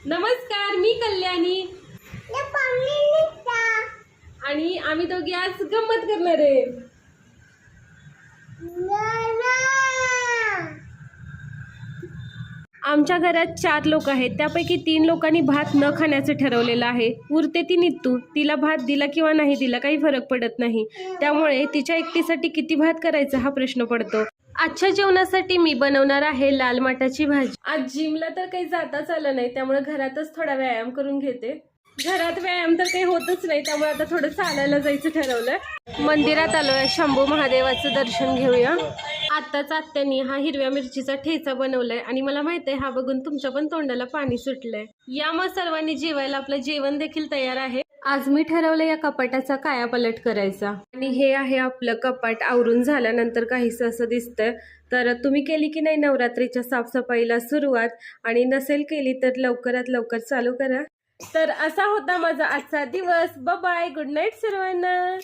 नमस्कार, मी कल्याणी आणि आम्ही दोघी आज गंमत करणार आहे। आमच्या घरात 4 लोक आहेत, त्यापैकी 3 लोकांनी भात न खाण्याचं ठरवलेलं आहे। उरते ती नित्तू, तिला भात दिला किंवा नाही दिला काही फरक पडत नाही, त्यामुळे तिच्या एकटीसाठी किती भात करायचा हा प्रश्न पडतो। आजच्या जेवणासाठी मी बनवणार आहे लाल माटाची भाजी। आज जिमला तर काही जाताच आलं नाही, त्यामुळे घरातच थोडा व्यायाम करून घेते। घरात व्यायाम तर काही होतच नाही, त्यामुळे आता थोडं चालायला जायचं ठरवलंय। मंदिरात आलोय, शंभू महादेवाचं दर्शन घेऊया। आत्ताच आत्यानी हा हिरव्या मिरचीचा ठेचा बनवलाय आणि मला माहित आहे हा बघून तुमच्या पण तोंडाला पाणी सुटलंय। या मग सर्वांनी जेवायला, आपलं जेवण देखील तयार आहे। आज मी ठरवलं या कपाटाचा कायापालट करायचा आणि हे आहे आपलं कपाट। आवरून झाल्यानंतर काहीसं असं दिसतंय। तर तुम्ही केली की नाही नवरात्रीच्या साफसफाईला सुरुवात, आणि नसेल केली तर लवकरात लवकर चालू करा। तर असा होता माझा आजचा दिवस। बाय बाय, गुड नाईट सर्वांना।